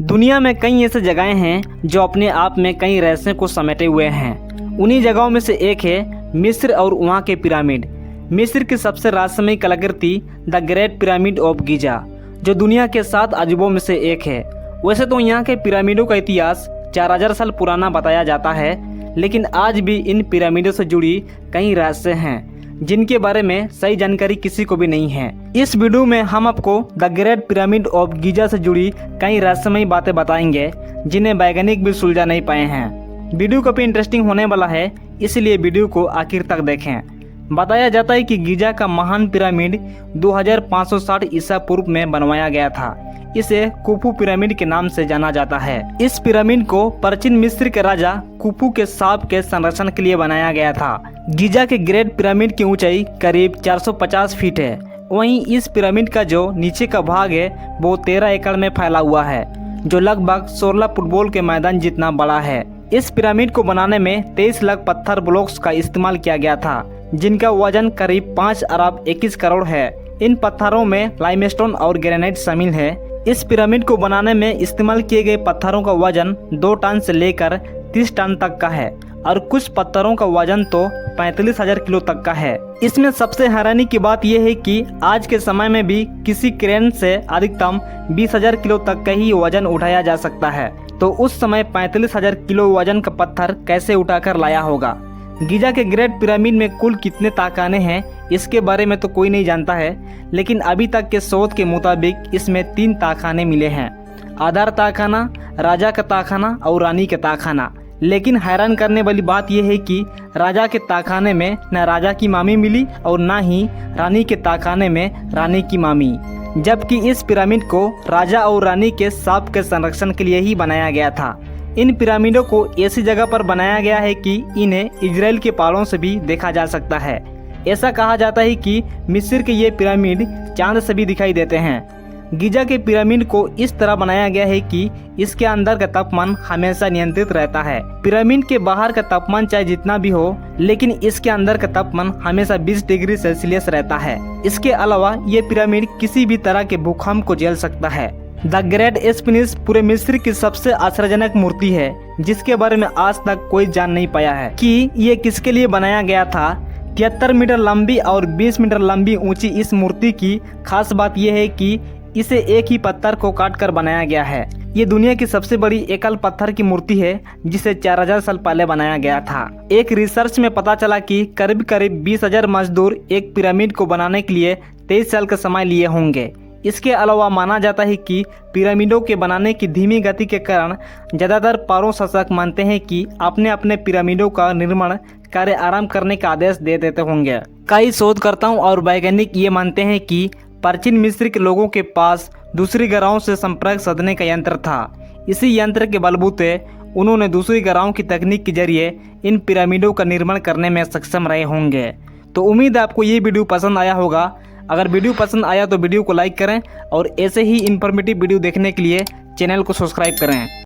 दुनिया में कई ऐसे जगहें हैं जो अपने आप में कई रहस्यों को समेटे हुए हैं। उन्हीं जगहों में से एक है मिस्र और वहाँ के पिरामिड। मिस्र की सबसे रहस्यमयी कलाकृति the great pyramid of Giza, जो दुनिया के 7 अजूबों में से एक है। वैसे तो यहाँ के पिरामिडों का इतिहास 4000 साल पुराना बताया जाता है, लेकिन आज भी इन पिरामिडों से जुड़ी कई रहस्य हैं जिनके बारे में सही जानकारी किसी को भी नहीं है। इस वीडियो में हम आपको the great pyramid of Giza से जुड़ी कई रहस्यमयी बातें बताएंगे जिन्हें वैज्ञानिक भी सुलझा नहीं पाए हैं। वीडियो काफी इंटरेस्टिंग होने वाला है, इसलिए वीडियो को आखिर तक देखें। बताया जाता है कि गीजा का महान पिरामिड 2560 ईसा पूर्व में बनवाया गया था। इसे कुफू पिरामिड के नाम से जाना जाता है। इस पिरामिड को प्राचीन मिस्र के राजा कुफू के सांप के संरक्षण के लिए बनाया गया था। गीजा के ग्रेट पिरामिड की ऊंचाई करीब 450 फीट है। वहीं इस पिरामिड का जो नीचे का भाग है वो 13 एकड़ में फैला हुआ है, जो लगभग 16 फुटबॉल के मैदान जितना बड़ा है। इस पिरामिड को बनाने में 23 लाख पत्थर ब्लॉक्स का इस्तेमाल किया गया था, जिनका वजन करीब 5 अरब 21 करोड़ है। इन पत्थरों में लाइमस्टोन और ग्रेनाइट शामिल है। इस पिरामिड को बनाने में इस्तेमाल किए गए पत्थरों का वजन 2 टन से लेकर 30 टन तक का है और कुछ पत्थरों का वजन तो 45,000 किलो तक का है। इसमें सबसे हैरानी की बात यह है कि आज के समय में भी किसी क्रेन से अधिकतम 20,000 किलो तक का ही वजन उठाया जा सकता है, तो उस समय 45,000 किलो वजन का पत्थर कैसे उठाकर लाया होगा। गीजा के ग्रेट पिरामिड में कुल कितने ताखाने हैं इसके बारे में तो कोई नहीं जानता है, लेकिन अभी तक के शोध के मुताबिक इसमें 3 ताखाने मिले हैं: आधार ताखाना, राजा का ताखाना और रानी का ताखाना। लेकिन हैरान करने वाली बात यह है कि राजा के ताखाने में न राजा की मामी मिली और न ही रानी के ताखाने में रानी की मामी, जबकि इस पिरामिड को राजा और रानी के सांप के संरक्षण के लिए ही बनाया गया था। इन पिरामिडों को ऐसी जगह पर बनाया गया है कि इन्हें इजराइल के पहाड़ों से भी देखा जा सकता है। ऐसा कहा जाता है कि मिस्र के ये पिरामिड चांद से भी दिखाई देते हैं। गीजा के पिरामिड को इस तरह बनाया गया है कि इसके अंदर का तापमान हमेशा नियंत्रित रहता है। पिरामिड के बाहर का तापमान चाहे जितना भी हो, लेकिन इसके अंदर का तापमान हमेशा 20 डिग्री सेल्सियस रहता है। इसके अलावा ये पिरामिड किसी भी तरह के भूकंप को झेल सकता है। द ग्रेट स्फिंक्स पूरे मिस्र की सबसे आश्चर्यजनक मूर्ति है, जिसके बारे में आज तक कोई जान नहीं पाया है कि ये किसके लिए बनाया गया था। 73 मीटर लंबी और 20 मीटर लंबी ऊंची इस मूर्ति की खास बात यह है कि इसे एक ही पत्थर को काटकर बनाया गया है। ये दुनिया की सबसे बड़ी एकल पत्थर की मूर्ति है, जिसे 4000 साल पहले बनाया गया था। एक रिसर्च में पता चला कि करीब 20,000 मजदूर एक पिरामिड को बनाने के लिए 23 साल का समय लिए होंगे। इसके अलावा माना जाता है कि पिरामिडों के बनाने की धीमी गति के कारण ज़्यादातर पारो शासक मानते हैं कि अपने अपने पिरामिडों का निर्माण कार्य आराम करने का आदेश दे देते होंगे। कई शोधकर्ताओं और वैज्ञानिक ये मानते हैं कि प्राचीन मिस्र के लोगों के पास दूसरी ग्रहों से संपर्क साधने का यंत्र था। इसी यंत्र के बलबूते उन्होंने दूसरी ग्रहों की तकनीक के जरिए इन पिरामिडों का निर्माण करने में सक्षम रहे होंगे। तो उम्मीद है आपको ये वीडियो पसंद आया होगा। अगर वीडियो पसंद आया तो वीडियो को लाइक करें और ऐसे ही इन्फॉर्मेटिव वीडियो देखने के लिए चैनल को सब्सक्राइब करें।